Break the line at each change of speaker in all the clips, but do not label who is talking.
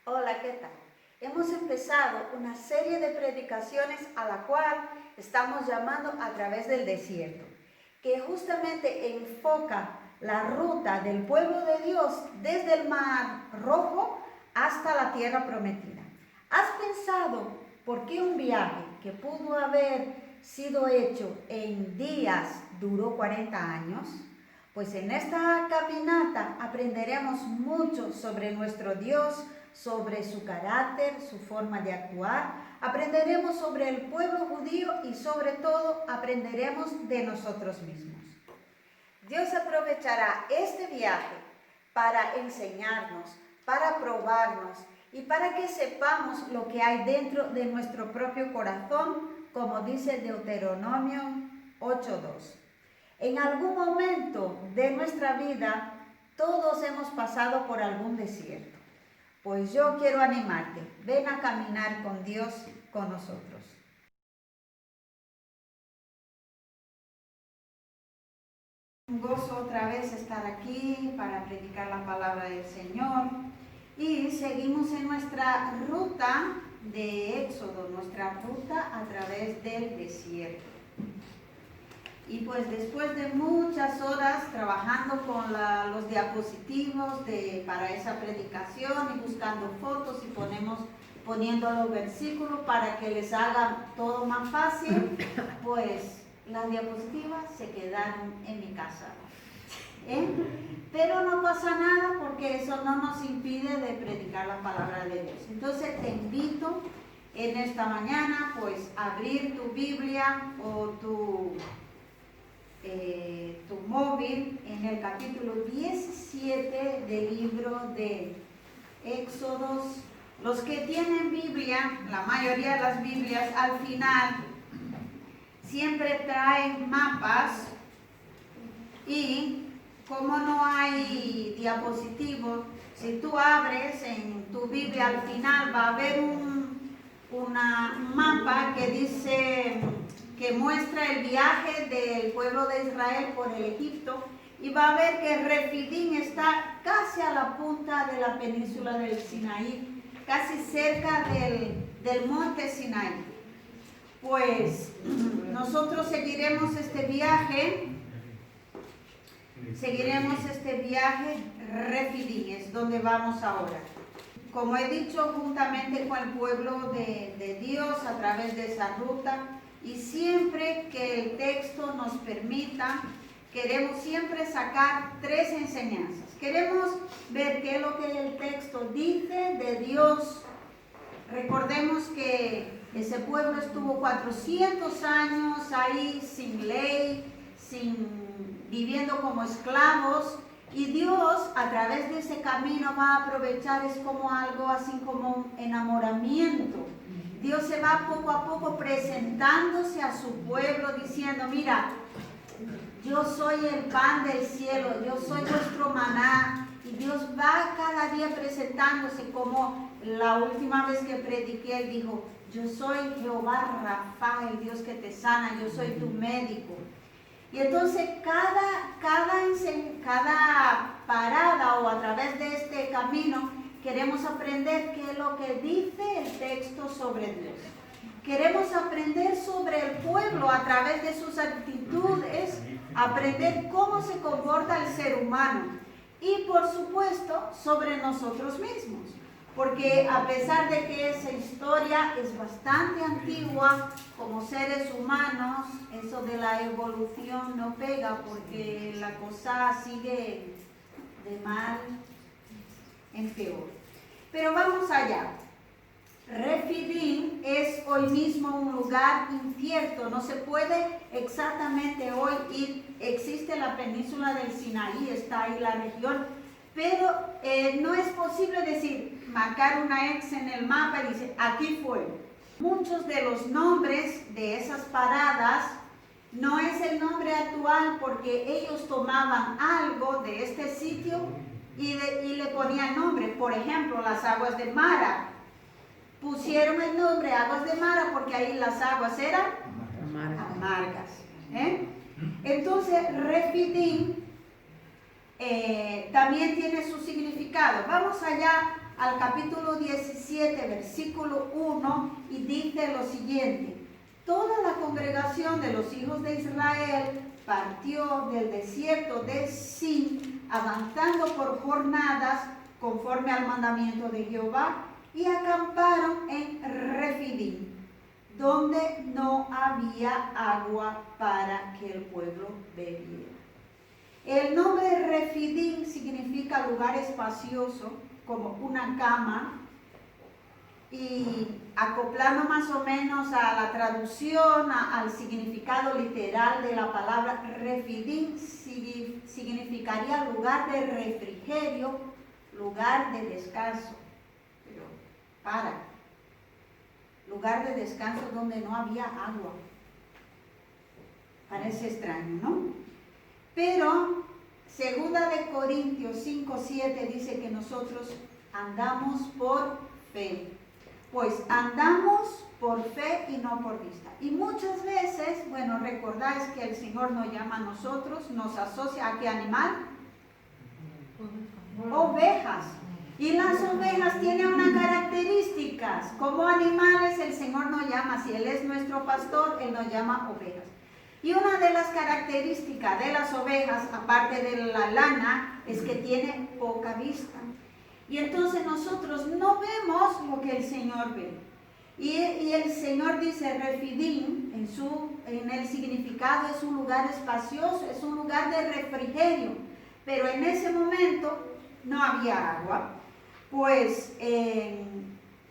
Hola, ¿qué tal? Hemos empezado una serie de predicaciones a la cual estamos llamando A través del desierto, que justamente enfoca la ruta del pueblo de Dios desde el Mar Rojo hasta la tierra prometida. ¿Has pensado por qué un viaje que pudo haber sido hecho en días duró 40 años? Pues en esta caminata aprenderemos mucho sobre nuestro Dios, sobre su carácter, su forma de actuar. Aprenderemos sobre el pueblo judío y sobre todo aprenderemos de nosotros mismos. Dios aprovechará este viaje para enseñarnos, para probarnos y para que sepamos lo que hay dentro de nuestro propio corazón, como dice Deuteronomio 8:2. En algún momento de nuestra vida, todos hemos pasado por algún desierto. Pues yo quiero animarte, ven a caminar con Dios con nosotros. Un gozo otra vez estar aquí para predicar la palabra del Señor. Y seguimos en nuestra ruta de Éxodo, nuestra ruta a través del desierto. Y pues después de muchas horas trabajando con los diapositivos para esa predicación y buscando fotos y poniendo los versículos para que les haga todo más fácil, pues las diapositivas se quedaron en mi casa. Pero no pasa nada porque eso no nos impide de predicar la palabra de Dios. Entonces te invito en esta mañana pues a abrir tu Biblia o tu móvil en el capítulo 17 del libro de Éxodos. Los que tienen Biblia, la mayoría de las Biblias al final siempre traen mapas, y como no hay diapositivos, si tú abres en tu Biblia al final va a haber un mapa que dice, que muestra el viaje del pueblo de Israel por el Egipto, y va a ver que Refidim está casi a la punta de la península del Sinaí, casi cerca del monte Sinaí. Pues nosotros seguiremos este viaje, Refidim es donde vamos ahora. Como he dicho, juntamente con el pueblo de Dios a través de esa ruta, y siempre que el texto nos permita, queremos siempre sacar tres enseñanzas. Queremos ver qué es lo que el texto dice de Dios. Recordemos que ese pueblo estuvo 400 años ahí sin ley, viviendo como esclavos, y Dios a través de ese camino va a aprovechar, es como algo así como un enamoramiento. Dios se va poco a poco presentándose a su pueblo diciendo, mira, yo soy el pan del cielo, yo soy vuestro maná. Y Dios va cada día presentándose, como la última vez que prediqué, Él dijo, yo soy Jehová Rafa, el Dios que te sana, yo soy tu médico. Y entonces cada parada o a través de este camino queremos aprender qué es lo que dice el texto sobre Dios. Queremos aprender sobre el pueblo a través de sus actitudes, aprender cómo se comporta el ser humano y por supuesto sobre nosotros mismos. Porque a pesar de que esa historia es bastante antigua, como seres humanos, eso de la evolución no pega porque la cosa sigue de mal en peor. Pero vamos allá. Refidim es hoy mismo un lugar incierto, no se puede exactamente hoy ir, existe la península del Sinaí, está ahí la región, pero no es posible decir, marcar una X en el mapa y decir, aquí fue. Muchos de los nombres de esas paradas no es el nombre actual porque ellos tomaban algo de este sitio y le ponían nombre. Por ejemplo, las aguas de Mara. Pusieron el nombre aguas de Mara porque ahí las aguas eran amargas. Entonces, Refidim también tiene su significado. Vamos allá al capítulo 17, versículo 1, y dice lo siguiente: toda la congregación de los hijos de Israel partió del desierto de Sin, avanzando por jornadas conforme al mandamiento de Jehová, y acamparon en Refidim, donde no había agua para que el pueblo bebiera. El nombre Refidim significa lugar espacioso, como una cama, y acoplando más o menos a la traducción, al significado literal de la palabra Refidim, significaría lugar de refrigerio, lugar de descanso. Pero lugar de descanso donde no había agua. Parece extraño, ¿no? Pero 2 Corintios 5:7 dice que nosotros andamos por fe. Pues andamos por fe y no por vista. Y muchas veces, bueno, recordáis que el Señor nos llama a nosotros, nos asocia a ¿qué animal? Ovejas. Y las ovejas tienen unas características. Como animales el Señor nos llama, si Él es nuestro pastor, Él nos llama ovejas. Y una de las características de las ovejas, aparte de la lana, es que tiene poca vista. Y entonces nosotros no vemos lo que el Señor ve. Y el Señor dice Refidim, en el significado es un lugar espacioso, es un lugar de refrigerio. Pero en ese momento no había agua. Pues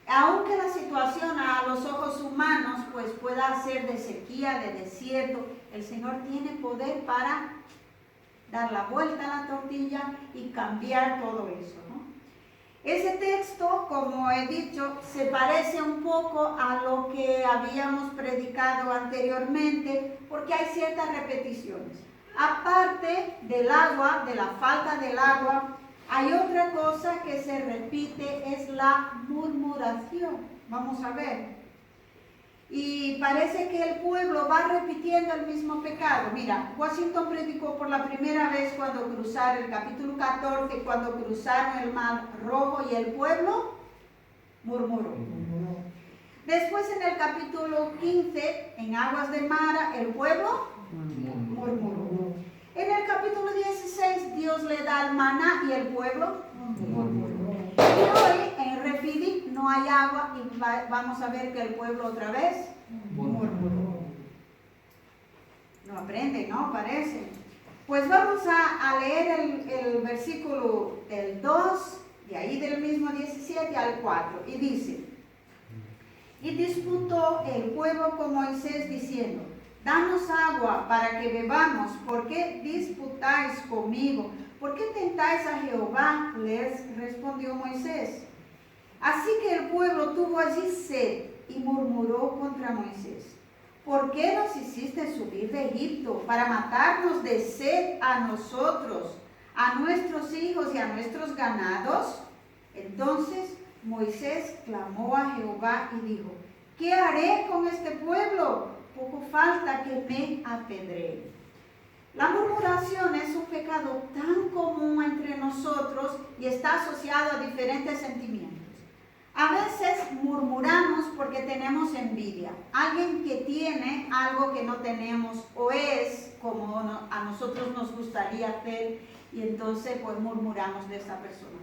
aunque la situación a los ojos humanos pues pueda ser de sequía, de desierto, el Señor tiene poder para dar la vuelta a la tortilla y cambiar todo eso, ¿no? Ese texto, como he dicho, se parece un poco a lo que habíamos predicado anteriormente, porque hay ciertas repeticiones. Aparte del agua, de la falta del agua, hay otra cosa que se repite, es la murmuración. Vamos a ver. Y parece que el pueblo va repitiendo el mismo pecado. Mira, Washington predicó por la primera vez cuando cruzaron el capítulo 14, cuando cruzaron el Mar Rojo y el pueblo murmuró. Después en el capítulo 15, en aguas de Mara, el pueblo murmuró. En el capítulo 16, Dios le da el maná y el pueblo murmuró. Y hoy en Refidim no hay agua y vamos a ver que el pueblo otra vez murmuró. No aprende, ¿no? Parece. Pues vamos a leer el versículo del 2, de ahí del mismo 17 al 4. Y dice: y disputó el pueblo con Moisés diciendo: danos agua para que bebamos. ¿Por qué disputáis conmigo? ¿Por qué tentáis a Jehová? Les respondió Moisés. Así que el pueblo tuvo allí sed y murmuró contra Moisés: ¿por qué nos hiciste subir de Egipto para matarnos de sed a nosotros, a nuestros hijos y a nuestros ganados? Entonces Moisés clamó a Jehová y dijo: ¿qué haré con este pueblo? Poco falta que me apedree. La murmuración es un pecado tan común entre nosotros y está asociado a diferentes sentimientos. A veces murmuramos porque tenemos envidia. Alguien que tiene algo que no tenemos o es como a nosotros nos gustaría hacer, y entonces pues murmuramos de esa persona.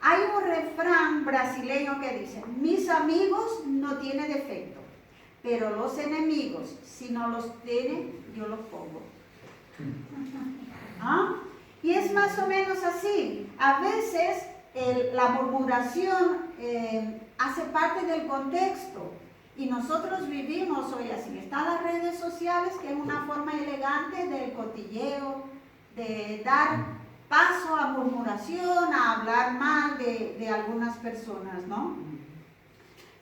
Hay un refrán brasileño que dice: mis amigos no tienen defecto, pero los enemigos, si no los tienen, yo los pongo. ¿Ah? Y es más o menos así. A veces la murmuración hace parte del contexto y nosotros vivimos hoy así. Están las redes sociales, que es una forma elegante del cotilleo, de dar paso a murmuración, a hablar mal de algunas personas, ¿no?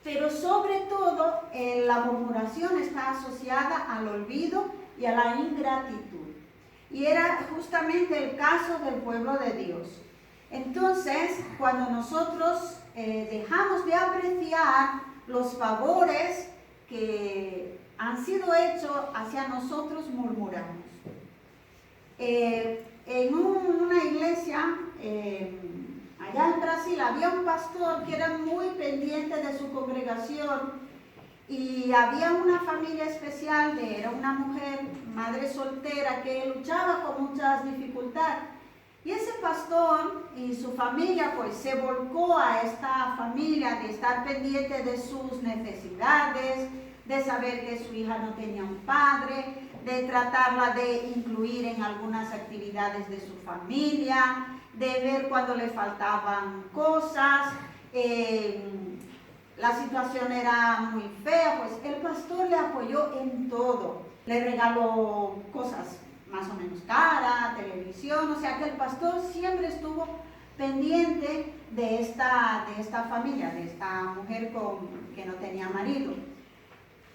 Pero sobre todo la murmuración está asociada al olvido y a la ingratitud. Y era justamente el caso del pueblo de Dios. Entonces, cuando nosotros dejamos de apreciar los favores que han sido hechos hacia nosotros, murmuramos. En una iglesia allá en Brasil familia, había un pastor que era muy pendiente de su congregación y había una familia especial, era una mujer, madre soltera, que luchaba con muchas dificultades. Y ese pastor y su familia pues se volcó a esta familia de estar pendiente de sus necesidades, de saber que su hija no tenía un padre, de tratarla de incluir en algunas actividades de su familia, de ver cuando le faltaban cosas. La situación era muy fea, pues el pastor le apoyó en todo. Le regaló cosas más o menos caras, televisión, o sea que el pastor siempre estuvo pendiente de esta familia, de esta mujer que no tenía marido.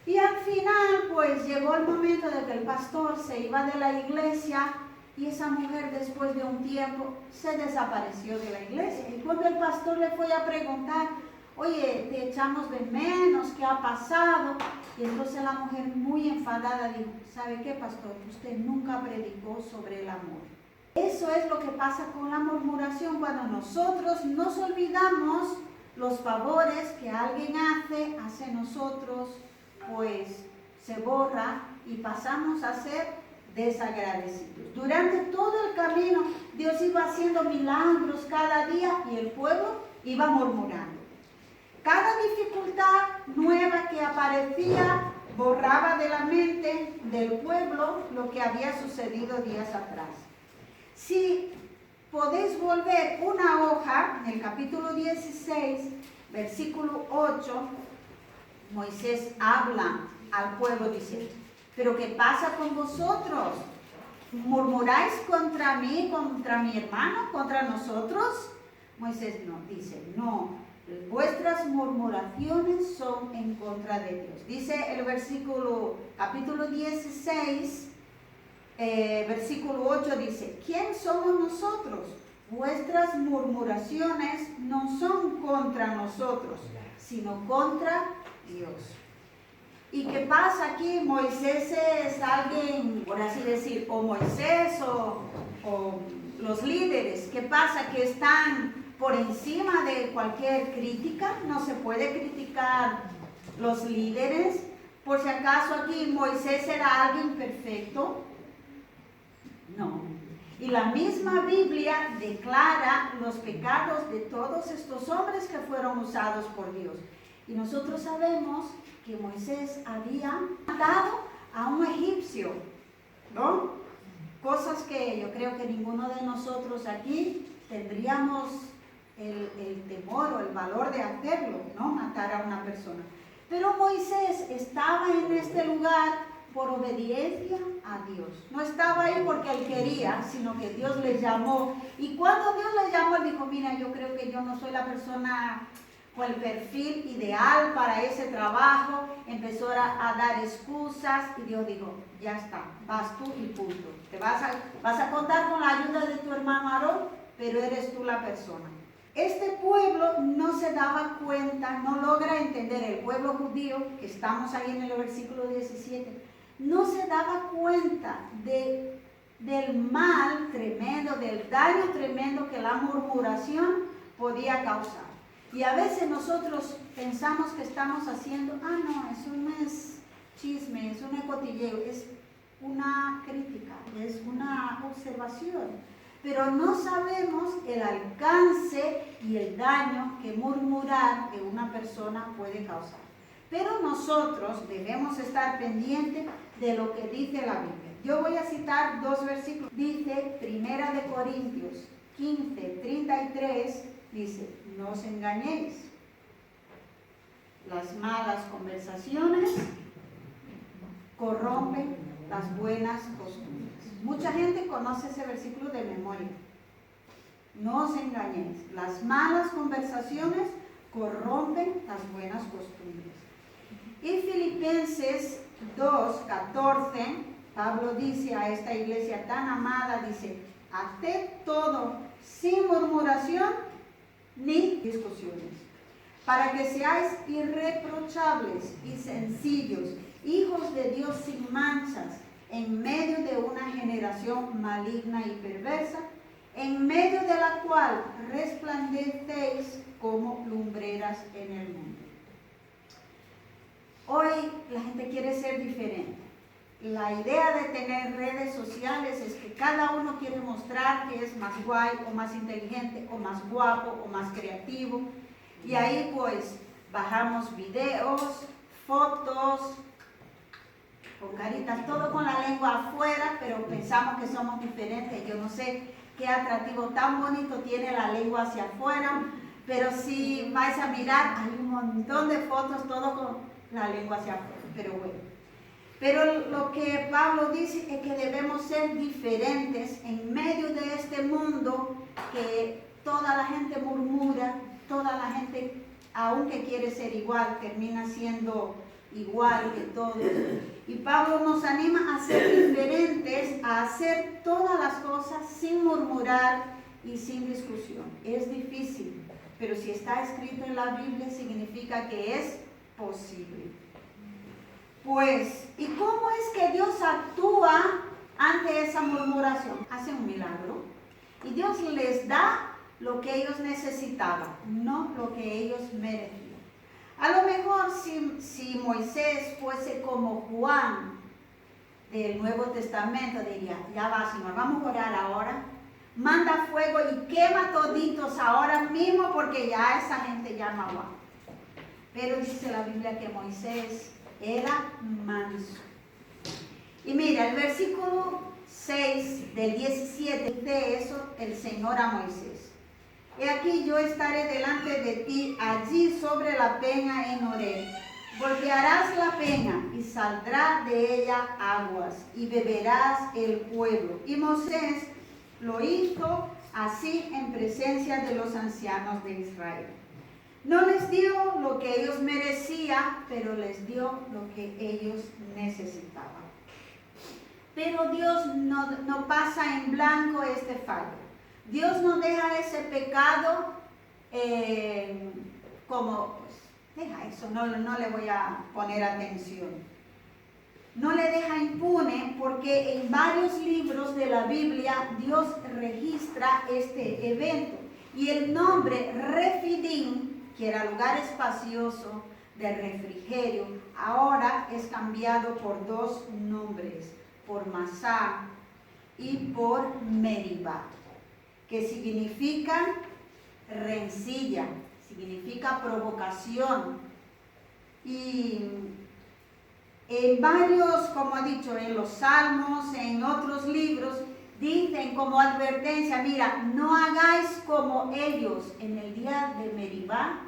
Y al final, pues llegó el momento de que el pastor se iba de la iglesia y esa mujer después de un tiempo se desapareció de la iglesia. Y cuando el pastor le fue a preguntar, oye, te echamos de menos, ¿qué ha pasado? Y entonces la mujer muy enfadada dijo, ¿sabe qué, pastor? Usted nunca predicó sobre el amor. Eso es lo que pasa con la murmuración cuando nosotros nos olvidamos los favores que alguien hace nosotros, pues se borra y pasamos a ser desagradecidos. Durante todo el camino Dios iba haciendo milagros cada día y el pueblo iba murmurando. Cada dificultad nueva que aparecía borraba de la mente del pueblo lo que había sucedido días atrás. Si podéis volver una hoja, en el capítulo 16, versículo 8, Moisés habla al pueblo diciendo, ¿pero qué pasa con vosotros? ¿Murmuráis contra mí, contra mi hermano, contra nosotros? Moisés no, dice, no, vuestras murmuraciones son en contra de Dios. Dice el capítulo 16, versículo 8 dice, ¿quién somos nosotros? Vuestras murmuraciones no son contra nosotros, sino contra Dios. ¿Y qué pasa aquí? Moisés es alguien, por así decir, o Moisés o los líderes. ¿Qué pasa? Que están por encima de cualquier crítica. No se puede criticar los líderes. Por si acaso aquí Moisés era alguien perfecto. No. Y la misma Biblia declara los pecados de todos estos hombres que fueron usados por Dios. Y nosotros sabemos que Moisés había matado a un egipcio, ¿no? Cosas que yo creo que ninguno de nosotros aquí tendríamos el temor o el valor de hacerlo, ¿no? Matar a una persona. Pero Moisés estaba en este lugar por obediencia a Dios. No estaba ahí porque él quería, sino que Dios le llamó. Y cuando Dios le llamó, él dijo, mira, yo creo que yo no soy la persona con el perfil ideal para ese trabajo. Empezó a dar excusas y Dios dijo, ya está, vas tú y punto. Vas a contar con la ayuda de tu hermano Aarón, pero eres tú la persona. Este pueblo no se daba cuenta, no logra entender, el pueblo judío, que estamos ahí en el versículo 17, no se daba cuenta del mal tremendo, del daño tremendo que la murmuración podía causar. Y a veces nosotros pensamos que estamos haciendo, no, eso no es chisme, es un cotilleo, es una crítica, es una observación. Pero no sabemos el alcance y el daño que murmurar de una persona puede causar. Pero nosotros debemos estar pendientes de lo que dice la Biblia. Yo voy a citar 2 versículos. Dice, 1 Corintios 15, 33, dice, no os engañéis. Las malas conversaciones corrompen las buenas costumbres. Mucha gente conoce ese versículo de memoria. No os engañéis. Las malas conversaciones corrompen las buenas costumbres. Y Filipenses 2:14, Pablo dice a esta iglesia tan amada, dice, haced todo sin murmuración ni discusiones, para que seáis irreprochables y sencillos, hijos de Dios sin manchas, en medio de una generación maligna y perversa, en medio de la la cual resplandecéis como lumbreras en el mundo. Hoy la gente quiere ser diferente. La idea de tener redes sociales es que cada uno quiere mostrar que es más guay o más inteligente o más guapo o más creativo. Y ahí pues bajamos videos, fotos, con caritas, todo con la lengua afuera, pero pensamos que somos diferentes. Yo no sé qué atractivo tan bonito tiene la lengua hacia afuera, pero si vais a mirar, hay un montón de fotos, todo con la lengua hacia afuera, pero bueno. Pero lo que Pablo dice es que debemos ser diferentes en medio de este mundo que toda la gente murmura, toda la gente, aunque quiere ser igual, termina siendo igual que todos. Y Pablo nos anima a ser diferentes, a hacer todas las cosas sin murmurar y sin discusión. Es difícil, pero si está escrito en la Biblia significa que es posible. Pues, ¿y cómo es que Dios actúa ante esa murmuración? Hace un milagro y Dios les da lo que ellos necesitaban, no lo que ellos merecían. A lo mejor si Moisés fuese como Juan del Nuevo Testamento, diría, ya va, Señor, vamos a orar ahora, manda fuego y quema toditos ahora mismo porque ya esa gente ya no aguanta. Pero dice la Biblia que Moisés era manso. Y mira, el versículo 6 del 17 dice eso el Señor a Moisés. He aquí yo estaré delante de ti allí sobre la peña en Horeb. Voltearás la peña y saldrá de ella aguas y beberás el pueblo. Y Moisés lo hizo así en presencia de los ancianos de Israel. No les dio lo que ellos merecían, pero les dio lo que ellos necesitaban. Pero Dios no pasa en blanco este fallo. Dios no deja ese pecado como, pues, deja eso, no le voy a poner atención. No le deja impune porque en varios libros de la Biblia Dios registra este evento. Y el nombre Refidim, que era lugar espacioso de refrigerio, ahora es cambiado por dos nombres, por Masá y por Meribá, que significan rencilla, significa provocación. Y en varios, como he dicho, en los Salmos, en otros libros, dicen como advertencia, mira, no hagáis como ellos en el día de Meribá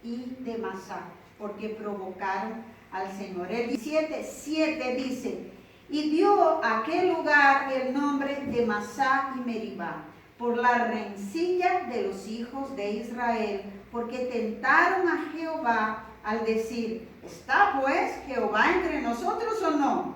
y de Masá, porque provocaron al Señor. El 17:7 dice, y dio a aquel lugar el nombre de Masá y Meribá, por la rencilla de los hijos de Israel, porque tentaron a Jehová al decir, ¿está pues Jehová entre nosotros o no?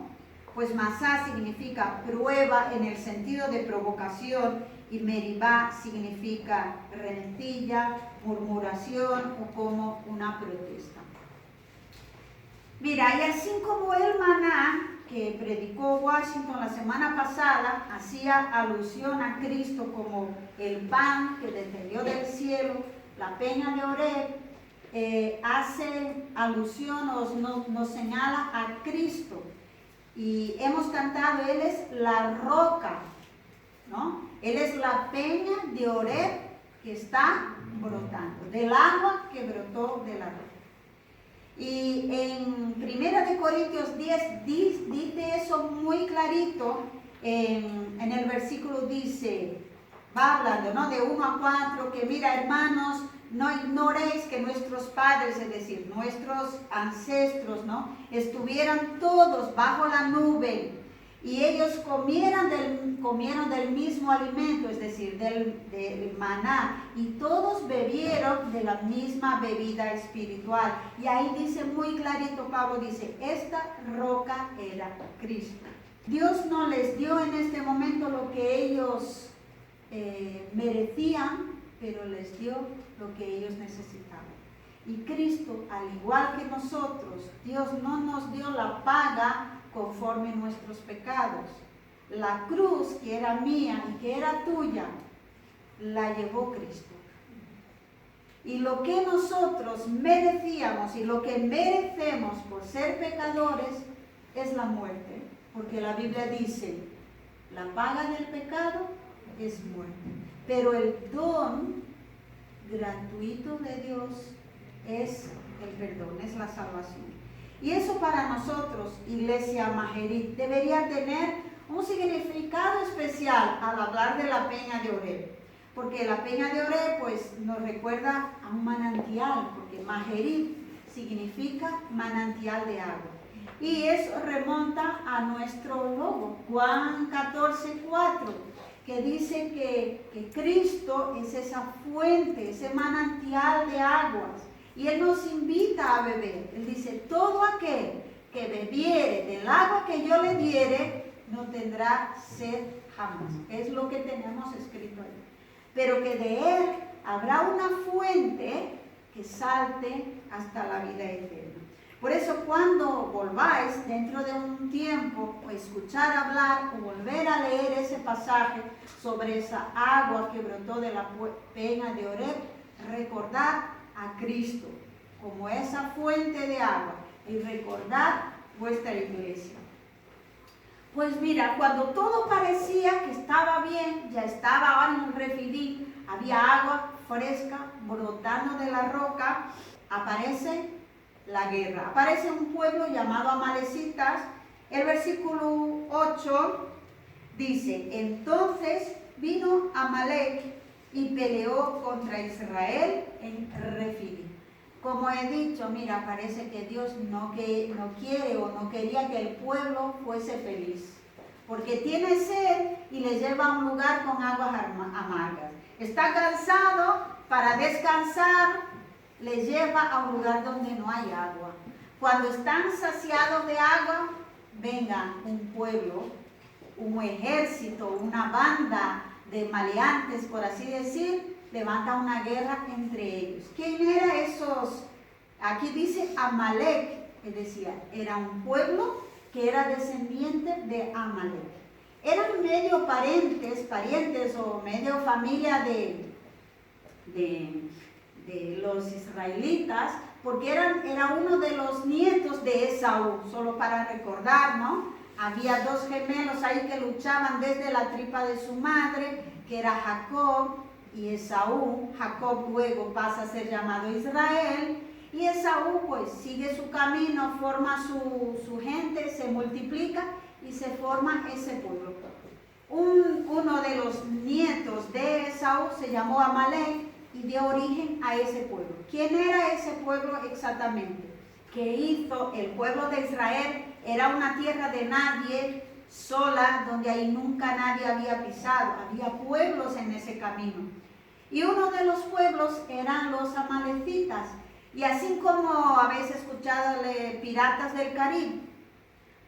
Pues Masá significa prueba en el sentido de provocación y Meribá significa rencilla, murmuración o como una protesta. Mira, y así como el maná que predicó Washington la semana pasada hacía alusión a Cristo como el pan que descendió del cielo, la peña de Horeb hace alusión o nos señala a Cristo. Y hemos cantado, Él es la roca, ¿no? Él es la peña de Horeb que está brotando, del agua que brotó de la roca. Y en 1 Corintios 10 dice eso muy clarito, en el versículo dice, va hablando, ¿no? De 1 a 4, que mira, hermanos, no ignoréis que nuestros padres, es decir, nuestros ancestros, ¿no? Estuvieran todos bajo la nube y ellos comieron del mismo alimento, es decir, del maná, y todos bebieron de la misma bebida espiritual. Y ahí dice muy clarito, Pablo dice, esta roca era Cristo. Dios no les dio en este momento lo que ellos merecían, pero les dio lo que ellos necesitaban. Y Cristo, al igual que nosotros, Dios no nos dio la paga conforme nuestros pecados. La cruz que era mía y que era tuya, la llevó Cristo. Y lo que nosotros merecíamos y lo que merecemos por ser pecadores es la muerte. Porque la Biblia dice, la paga del pecado es muerte. Pero el don gratuito de Dios es el perdón, es la salvación. Y eso para nosotros, Iglesia Majerit, debería tener un significado especial al hablar de la peña de Oreb. Porque la peña de Oreb pues nos recuerda a un manantial, porque Majerit significa manantial de agua. Y eso remonta a nuestro logo, Juan 14:4, que dice que Cristo es esa fuente, ese manantial de aguas. Y Él nos invita a beber. Él dice, todo aquel que bebiere del agua que yo le diere, no tendrá sed jamás. Es lo que tenemos escrito ahí. Pero que de Él habrá una fuente que salte hasta la vida eterna. Por eso cuando volváis dentro de un tiempo a escuchar hablar o volver a leer ese pasaje sobre esa agua que brotó de la peña de Oreb, recordad a Cristo como esa fuente de agua y recordad vuestra iglesia. Pues mira, cuando todo parecía que estaba bien, ya estaba ahora en un refidí, había agua fresca brotando de la roca, aparece la guerra. Aparece un pueblo llamado Amalecitas. El versículo 8 dice, entonces vino Amalec y peleó contra Israel en Refidí. Como he dicho, mira, parece que Dios no quiere o no quería que el pueblo fuese feliz. Porque tiene sed y le lleva a un lugar con aguas amargas. Está cansado, para descansar, le lleva a un lugar donde no hay agua. Cuando están saciados de agua, venga un pueblo, un ejército, una banda de maleantes, por así decir, levanta una guerra entre ellos. ¿Quién era esos? Aquí dice Amalec, es decir, era un pueblo que era descendiente de Amalec. Eran medio parientes o medio familia de los israelitas, porque era uno de los nietos de Esaú, solo para recordar, ¿no? Había dos gemelos ahí que luchaban desde la tripa de su madre, que era Jacob y Esaú. Jacob luego pasa a ser llamado Israel, y Esaú pues sigue su camino, forma su gente, se multiplica y se forma ese pueblo. Uno de los nietos de Esaú se llamó Amalek y dio origen a ese pueblo. ¿Quién era ese pueblo exactamente? ¿Qué hizo el pueblo de Israel? Era una tierra de nadie, sola, donde ahí nunca nadie había pisado. Había pueblos en ese camino. Y uno de los pueblos eran los amalecitas. Y así como habéis escuchado de piratas del Caribe,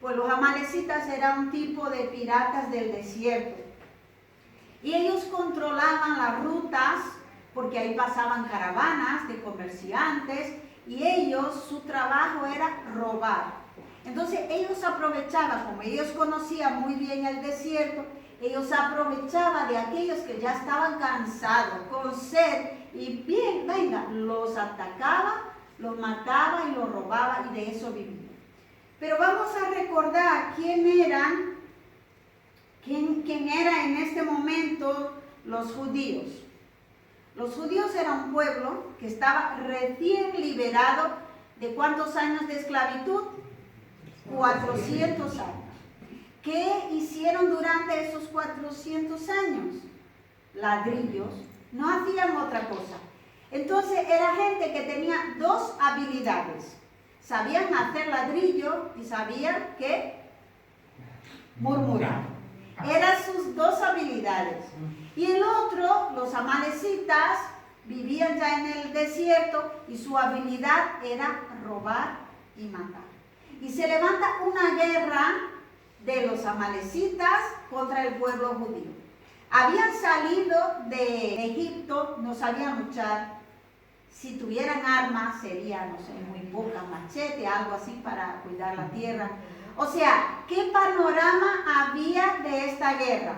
pues los amalecitas eran un tipo de piratas del desierto. Y ellos controlaban las rutas, porque ahí pasaban caravanas de comerciantes, y ellos, su trabajo era robar. Entonces ellos aprovechaban, como ellos conocían muy bien el desierto, ellos aprovechaban de aquellos que ya estaban cansados, con sed, y bien, venga, los atacaba, los mataba y los robaba, y de eso vivía. Pero vamos a recordar quién era en este momento los judíos. Los judíos eran un pueblo que estaba recién liberado de ¿cuántos años de esclavitud? 400 años. ¿Qué hicieron durante esos 400 años? Ladrillos. No hacían otra cosa. Entonces era gente que tenía dos habilidades. Sabían hacer ladrillo y sabían que murmurar. Eran sus dos habilidades. Y el otro, los amalecitas, vivían ya en el desierto y su habilidad era robar y matar. Y se levanta una guerra de los amalecitas contra el pueblo judío. Habían salido de Egipto, no sabían luchar. Si tuvieran armas, sería, no sé, muy poca, machete, algo así para cuidar la tierra. O sea, ¿qué panorama había de esta guerra?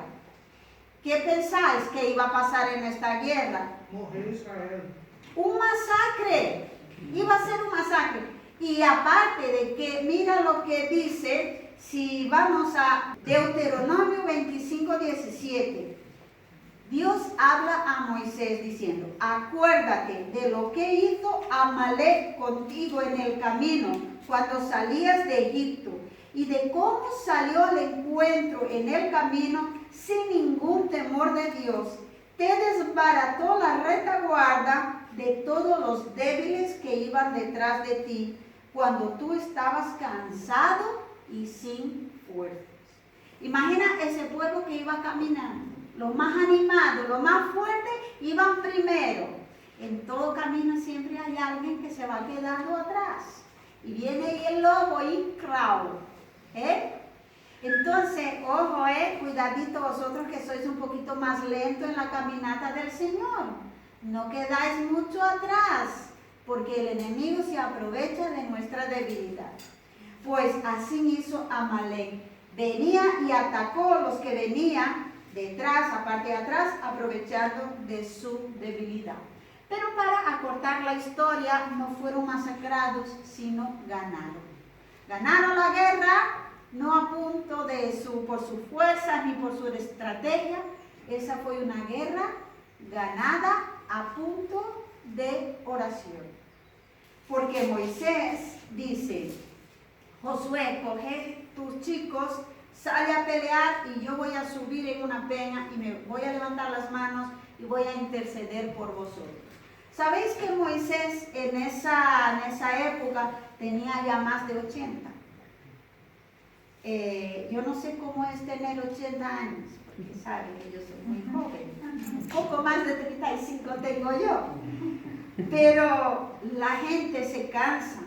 ¿Qué pensáis que iba a pasar en esta guerra?
Morrer Israel.
Un masacre. Iba a ser un masacre. Y aparte de que, mira lo que dice, si vamos a Deuteronomio 25:17. Dios habla a Moisés diciendo, acuérdate de lo que hizo Amalek contigo en el camino cuando salías de Egipto y de cómo salió al encuentro en el camino sin ningún temor de Dios. Te desbarató la retaguarda de todos los débiles que iban detrás de ti cuando tú estabas cansado y sin fuerzas. Imagina ese pueblo que iba caminando. Los más animados, los más fuertes, iban primero. En todo camino siempre hay alguien que se va quedando atrás. Y viene ahí el lobo y crao. Entonces, ojo, cuidadito vosotros que sois un poquito más lentos en la caminata del Señor. No quedáis mucho atrás, porque el enemigo se aprovecha de nuestra debilidad. Pues así hizo Amalek. Venía y atacó a los que venían detrás, aparte de atrás, aprovechando de su debilidad. Pero para acortar la historia, no fueron masacrados, sino ganaron. Ganaron la guerra, no a punto de por su fuerza ni por su estrategia. Esa fue una guerra ganada a punto de oración. Porque Moisés dice, Josué, coge tus chicos, sale a pelear y yo voy a subir en una peña y me voy a levantar las manos y voy a interceder por vosotros. ¿Sabéis que Moisés en esa época tenía ya más de 80? Yo no sé cómo es tener 80 años, porque saben que yo soy muy joven. Un poco más de 35 tengo yo. Pero la gente se cansa.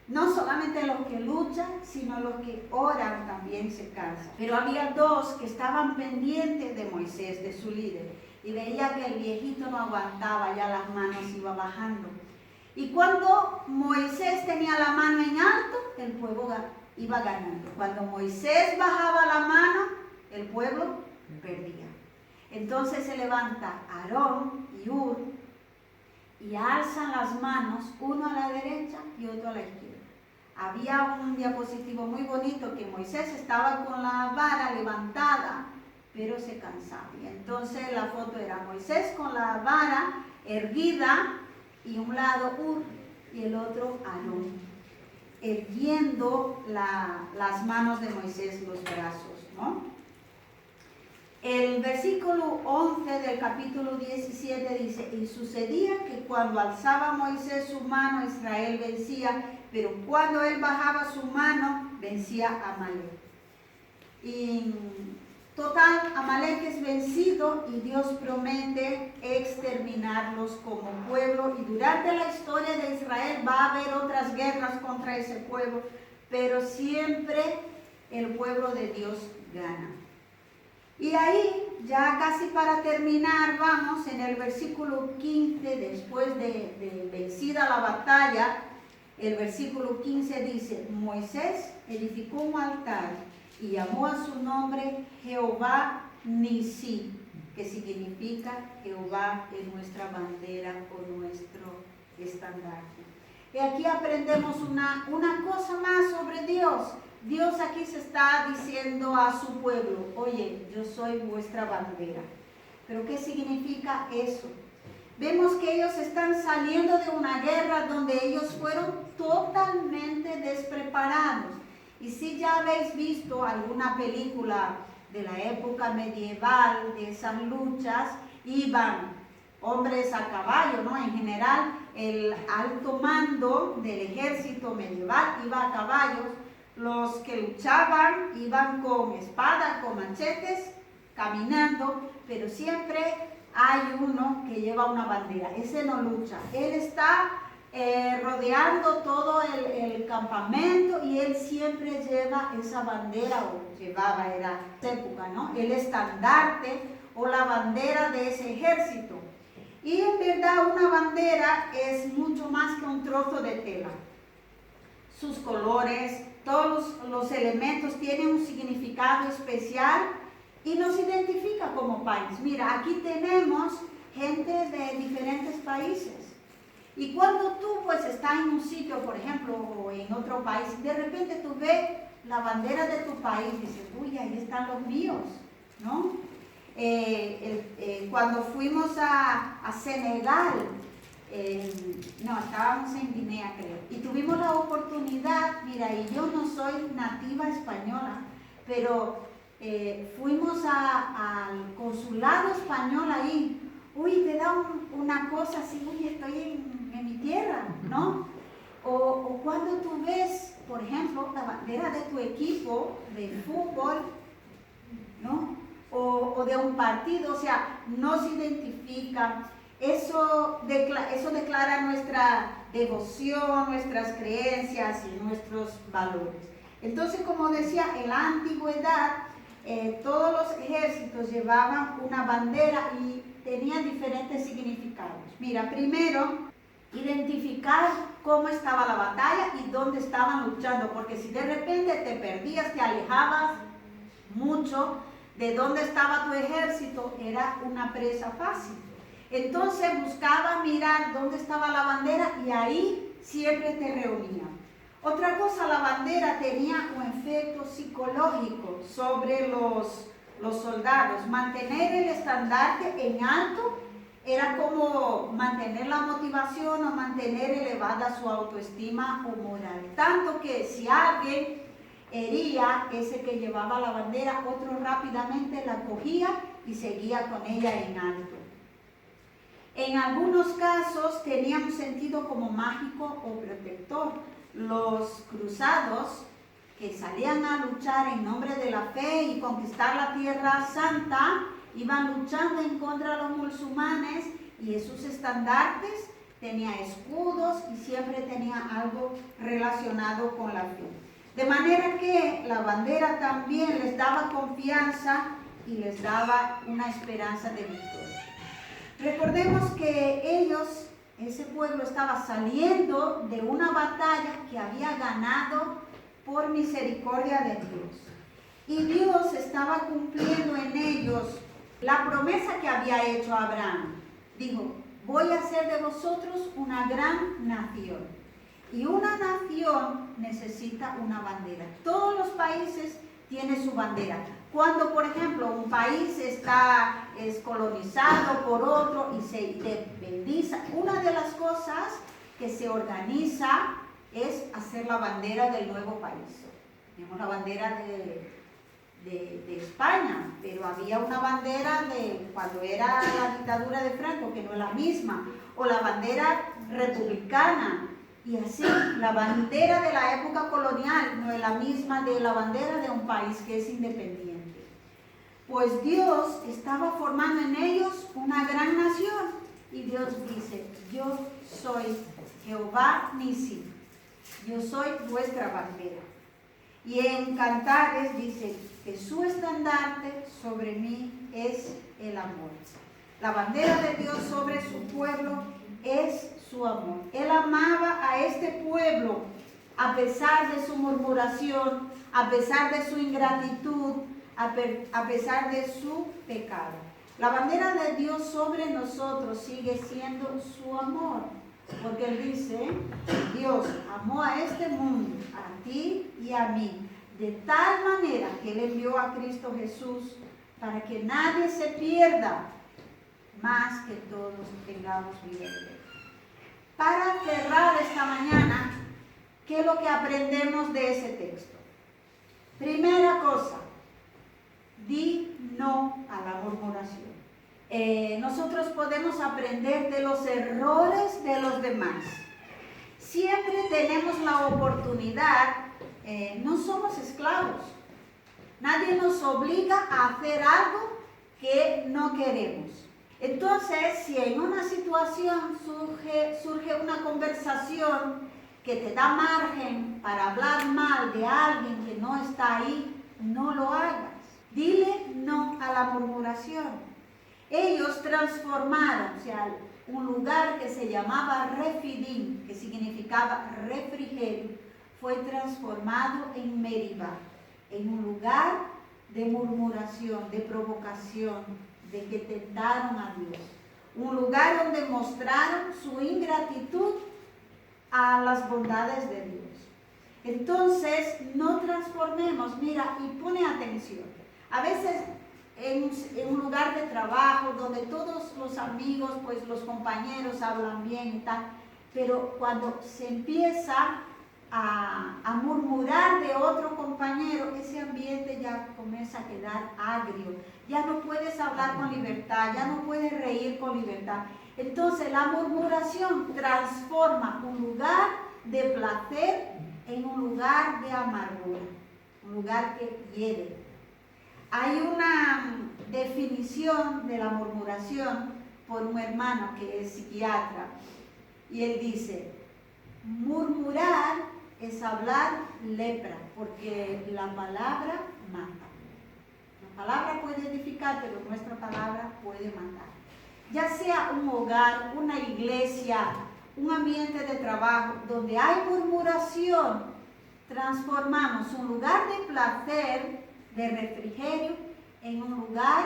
No solamente los que luchan, sino los que oran también se cansan. Pero había dos que estaban pendientes de Moisés, de su líder, y veía que el viejito no aguantaba, ya las manos iban bajando. Y cuando Moisés tenía la mano en alto, el pueblo iba ganando. Cuando Moisés bajaba la mano, el pueblo perdía. Entonces se levanta Aarón y Hur y alzan las manos, uno a la derecha y otro a la izquierda. Había un diapositivo muy bonito que Moisés estaba con la vara levantada, pero se cansaba. Y entonces la foto era Moisés con la vara erguida y un lado Hur y el otro Aarón, erguiendo las manos de Moisés, los brazos, ¿no? El versículo 11 del capítulo 17 dice, y sucedía que cuando alzaba Moisés su mano, Israel vencía, pero cuando él bajaba su mano, vencía a Amalek. Y total, Amalek es vencido y Dios promete exterminarlos como pueblo. Y durante la historia de Israel va a haber otras guerras contra ese pueblo, pero siempre el pueblo de Dios gana. Y ahí, ya casi para terminar, vamos en el versículo 15, después de vencida la batalla, el versículo 15 dice, Moisés edificó un altar y llamó a su nombre Jehová Nisí, que significa Jehová es nuestra bandera o nuestro estandarte. Y aquí aprendemos una cosa más sobre Dios. Dios aquí se está diciendo a su pueblo, oye, yo soy vuestra bandera. ¿Pero qué significa eso? Vemos que ellos están saliendo de una guerra donde ellos fueron totalmente despreparados. Y si ya habéis visto alguna película de la época medieval, de esas luchas, iban hombres a caballo, ¿no? En general, el alto mando del ejército medieval iba a caballos. Los que luchaban iban con espadas, con machetes, caminando, pero siempre hay uno que lleva una bandera. Ese no lucha. Él está rodeando todo el campamento y él siempre lleva esa bandera, o llevaba, era época, ¿no? El estandarte o la bandera de ese ejército. Y en verdad una bandera es mucho más que un trozo de tela. Sus colores, todos los elementos tienen un significado especial y nos identifica como país. Mira, aquí tenemos gente de diferentes países. Y cuando tú pues estás en un sitio, por ejemplo, o en otro país, de repente tú ves la bandera de tu país y dices, uy, ahí están los míos, ¿no? Cuando fuimos a Senegal, no, estábamos en Guinea, creo, y tuvimos la oportunidad, mira, y yo no soy nativa española, pero fuimos al consulado español ahí. Uy, te da una cosa así, uy, estoy en mi tierra, ¿no? O cuando tú ves, por ejemplo, la bandera de tu equipo de fútbol, ¿no? O de un partido, o sea, nos identifica. Eso declara nuestra devoción, nuestras creencias y nuestros valores. Entonces, como decía, en la antigüedad, todos los ejércitos llevaban una bandera y tenían diferentes significados. Mira, primero, identificar cómo estaba la batalla y dónde estaban luchando, porque si de repente te perdías, te alejabas mucho de dónde estaba tu ejército, era una presa fácil. Entonces buscaba mirar dónde estaba la bandera y ahí siempre te reunían. Otra cosa, la bandera tenía un efecto psicológico sobre los soldados. Mantener el estandarte en alto era como mantener la motivación o mantener elevada su autoestima o moral. Tanto que si alguien hería ese que llevaba la bandera, otro rápidamente la cogía y seguía con ella en alto. En algunos casos tenía un sentido como mágico o protector. Los cruzados que salían a luchar en nombre de la fe y conquistar la Tierra Santa, iban luchando en contra de los musulmanes y esos estandartes tenían escudos y siempre tenían algo relacionado con la fe. De manera que la bandera también les daba confianza y les daba una esperanza de victoria. Recordemos que ellos, ese pueblo estaba saliendo de una batalla que había ganado por misericordia de Dios. Y Dios estaba cumpliendo en ellos la promesa que había hecho a Abraham. Dijo, voy a hacer de vosotros una gran nación. Y una nación necesita una bandera. Todos los países tienen su bandera. Cuando, por ejemplo, un país es colonizado por otro y se independiza, una de las cosas que se organiza es hacer la bandera del nuevo país. Tenemos la bandera de España, pero había una bandera de cuando era la dictadura de Franco, que no es la misma, o la bandera republicana. Y así, la bandera de la época colonial no es la misma de la bandera de un país que es independiente. Pues Dios estaba formando en ellos una gran nación. Y Dios dice, yo soy Jehová Nisi, yo soy vuestra bandera. Y en Cantares dice que su estandarte sobre mí es el amor. La bandera de Dios sobre su pueblo es su amor. Él amaba a este pueblo a pesar de su murmuración, a pesar de su ingratitud, a pesar de su pecado. La bandera de Dios sobre nosotros sigue siendo su amor, porque Él dice, Dios amó a este mundo, a ti y a mí, de tal manera que Él envió a Cristo Jesús para que nadie se pierda, más que todos tengamos vida eterna. Para cerrar esta mañana, ¿qué es lo que aprendemos de ese texto? Primera cosa, di no a la murmuración. Nosotros podemos aprender de los errores de los demás. Siempre tenemos la oportunidad, no somos esclavos. Nadie nos obliga a hacer algo que no queremos. Entonces, si en una situación surge una conversación que te da margen para hablar mal de alguien que no está ahí, no lo hagas. Dile no a la murmuración. Ellos transformaron, o sea, un lugar que se llamaba Refidim, que significaba refrigerio, fue transformado en Meribá, en un lugar de murmuración, de provocación, de que tentaron a Dios. Un lugar donde mostraron su ingratitud a las bondades de Dios. Entonces, no transformemos, mira, y pone atención. A veces en un lugar de trabajo donde todos los amigos, pues los compañeros hablan bien y tal, pero cuando se empieza a murmurar de otro compañero, ese ambiente ya comienza a quedar agrio, ya no puedes hablar con libertad, ya no puedes reír con libertad. Entonces la murmuración transforma un lugar de placer en un lugar de amargura, un lugar que hiere. Hay una definición de la murmuración por un hermano que es psiquiatra, y él dice: murmurar es hablar lepra, porque la palabra mata. La palabra puede edificar, pero nuestra palabra puede matar. Ya sea un hogar, una iglesia, un ambiente de trabajo donde hay murmuración, transformamos un lugar de placer, de refrigerio, en un lugar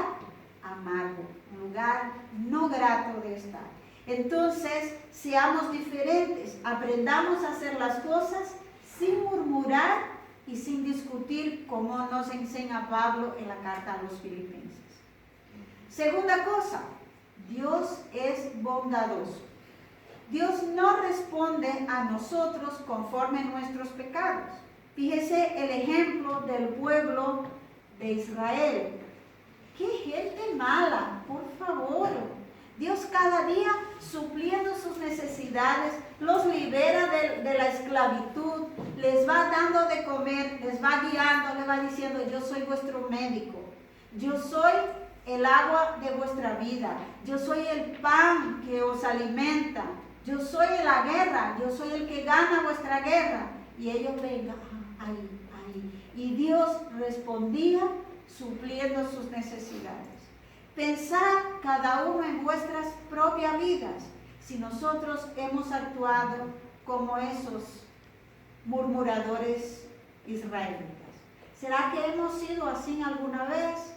amargo, un lugar no grato de estar. Entonces, seamos diferentes, aprendamos a hacer las cosas sin murmurar y sin discutir, como nos enseña Pablo en la carta a los Filipenses. Segunda cosa, Dios es bondadoso. Dios no responde a nosotros conforme a nuestros pecados. Fíjese el ejemplo del pueblo de Israel. ¡Qué gente mala! Por favor. Dios cada día supliendo sus necesidades, los libera de la esclavitud, les va dando de comer, les va guiando, les va diciendo: yo soy vuestro médico, yo soy el agua de vuestra vida, yo soy el pan que os alimenta, yo soy la guerra, yo soy el que gana vuestra guerra. Y ellos vengan, ahí. Y Dios respondía supliendo sus necesidades. Pensad cada uno en vuestras propias vidas, si nosotros hemos actuado como esos murmuradores israelitas. ¿Será que hemos sido así alguna vez?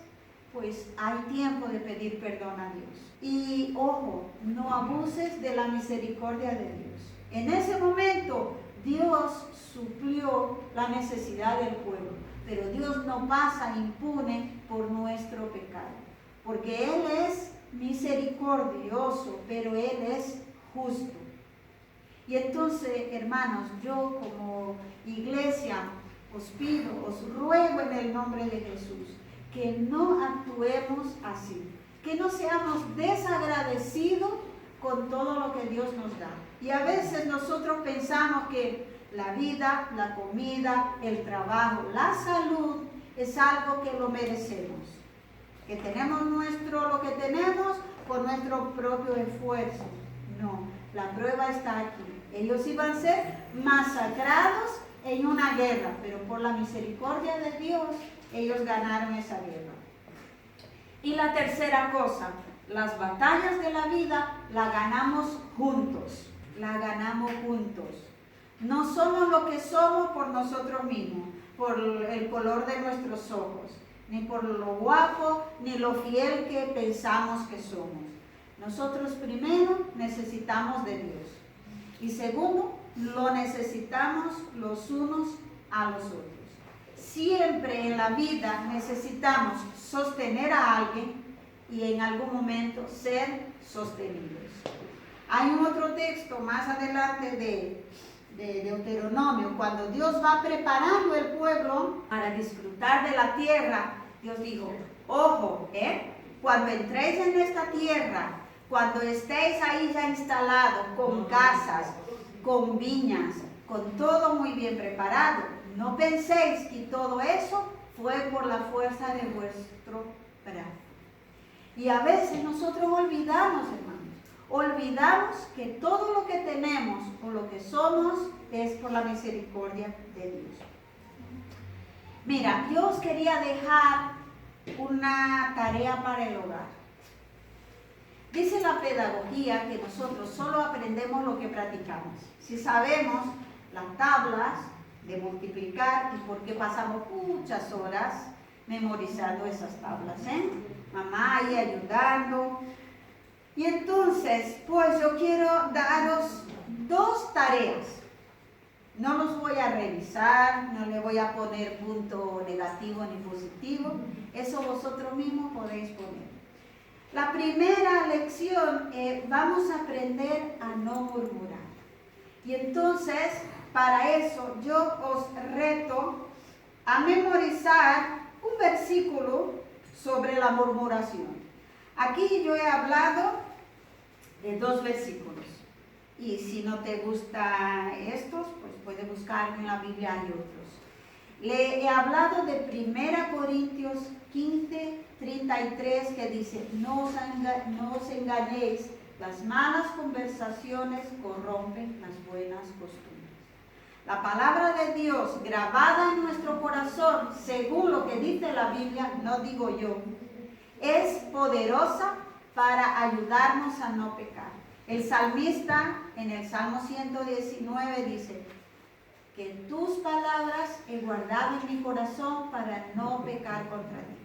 Pues hay tiempo de pedir perdón a Dios. Y ojo, no abuses de la misericordia de Dios. En ese momento Dios suplió la necesidad del pueblo, pero Dios no pasa impune por nuestro pecado, porque Él es misericordioso, pero Él es justo. Y entonces, hermanos, yo como iglesia os pido, os ruego en el nombre de Jesús, que no actuemos así, que no seamos desagradecidos con todo lo que Dios nos da. Y a veces nosotros pensamos que la vida, la comida, el trabajo, la salud es algo que lo merecemos, que tenemos lo que tenemos por nuestro propio esfuerzo. No, la prueba está aquí. Ellos iban a ser masacrados en una guerra, pero por la misericordia de Dios, ellos ganaron esa guerra. Y la tercera cosa, las batallas de la vida las ganamos juntos, No somos lo que somos por nosotros mismos, por el color de nuestros ojos, ni por lo guapo, ni lo fiel que pensamos que somos. Nosotros primero necesitamos de Dios. Y segundo, lo necesitamos los unos a los otros. Siempre en la vida necesitamos sostener a alguien y en algún momento ser sostenidos. Hay un otro texto más adelante de Deuteronomio, cuando Dios va preparando el pueblo para disfrutar de la tierra. Dios dijo: ojo, cuando entréis en esta tierra, cuando estéis ahí ya instalados, con casas, con viñas, con todo muy bien preparado, no penséis que todo eso fue por la fuerza de vuestro brazo. Y a veces nosotros olvidamos, olvidamos que todo lo que tenemos o lo que somos es por la misericordia de Dios. Mira, yo os quería dejar una tarea para el hogar. Dice la pedagogía que nosotros solo aprendemos lo que practicamos. Si sabemos las tablas de multiplicar, y porque pasamos muchas horas memorizando esas tablas, Mamá ahí ayudando. Y entonces, pues yo quiero daros 2 tareas. No los voy a revisar, no le voy a poner punto negativo ni positivo. Eso vosotros mismos podéis poner. La primera lección, vamos a aprender a no murmurar. Y entonces, para eso, yo os reto a memorizar un versículo sobre la murmuración. Aquí yo he hablado de 2 versículos. Y si no te gustan estos, pues puedes buscar en la Biblia hay otros. Le he hablado de 1 Corintios 15, 33, que dice, no os engañéis, las malas conversaciones corrompen las buenas costumbres. La palabra de Dios grabada en nuestro corazón, según lo que dice la Biblia, no digo yo, es poderosa para ayudarnos a no pecar. El salmista en el Salmo 119 dice, que tus palabras he guardado en mi corazón para no pecar contra ti.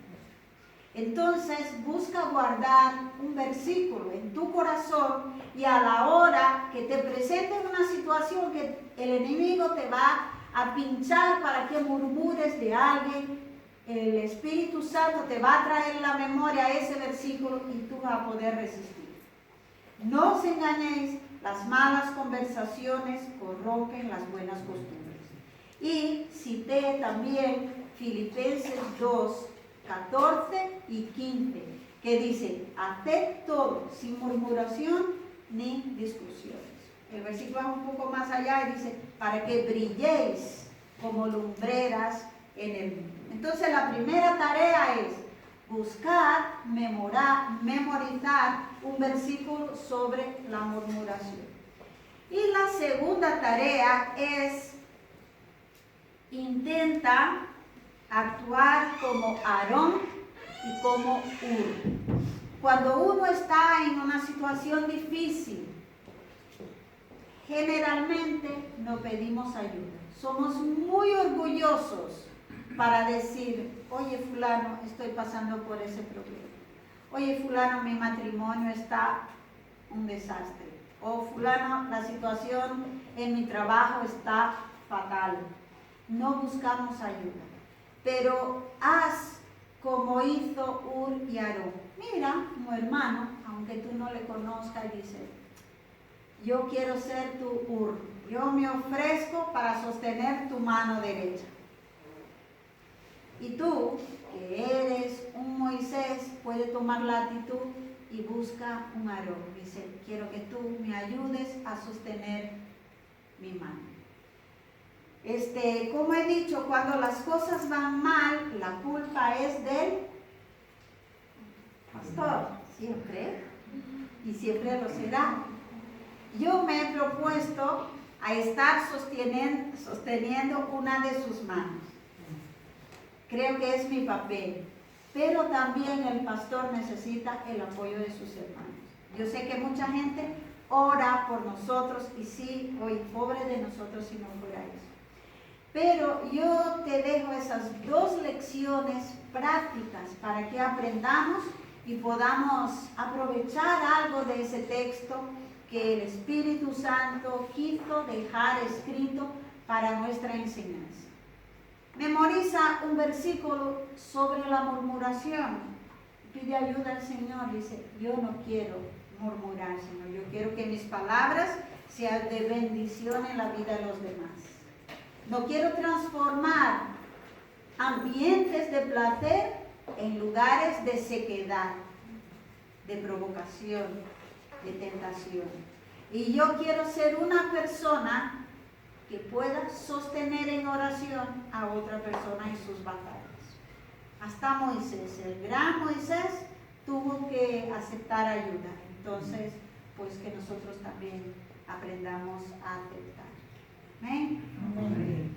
Entonces busca guardar un versículo en tu corazón y a la hora que te presenten una situación que el enemigo te va a pinchar para que murmures de alguien, el Espíritu Santo te va a traer la memoria a ese versículo y tú vas a poder resistir. No os engañéis, las malas conversaciones corrompen las buenas costumbres. Y cité también Filipenses 2, 14 y 15, que dice, haced todo sin murmuración ni discusiones. El versículo va un poco más allá y dice, para que brilléis como lumbreras en el mundo. Entonces la primera tarea es buscar, memorizar un versículo sobre la murmuración. Y la segunda tarea es intenta actuar como Aarón y como Hur. Cuando uno está en una situación difícil, generalmente no pedimos ayuda. Somos muy orgullosos para decir, oye fulano, estoy pasando por ese problema. Oye fulano, mi matrimonio está un desastre. O fulano, la situación en mi trabajo está fatal. No buscamos ayuda. Pero haz como hizo Hur y Aarón. Mira, un hermano, aunque tú no le conozcas, dice, yo quiero ser tu Hur. Yo me ofrezco para sostener tu mano derecha. Y tú, que eres un Moisés, puedes tomar la actitud y busca un Aarón. Dice, quiero que tú me ayudes a sostener mi mano. Como he dicho, cuando las cosas van mal, la culpa es del pastor, siempre, y siempre lo será. Yo me he propuesto a estar sosteniendo una de sus manos. Creo que es mi papel, pero también el pastor necesita el apoyo de sus hermanos. Yo sé que mucha gente ora por nosotros y sí, hoy pobre de nosotros si no fuera eso. Pero yo te dejo esas 2 lecciones prácticas para que aprendamos y podamos aprovechar algo de ese texto que el Espíritu Santo quiso dejar escrito para nuestra enseñanza. Memoriza un versículo sobre la murmuración. Pide ayuda al Señor. Dice, yo no quiero murmurar, Señor. Yo quiero que mis palabras sean de bendición en la vida de los demás. No quiero transformar ambientes de placer en lugares de sequedad, de provocación, de tentación. Y yo quiero ser una persona que pueda sostener en oración a otra persona en sus batallas. Hasta Moisés, el gran Moisés, tuvo que aceptar ayuda. Entonces, pues que nosotros también aprendamos a aceptar. Amén.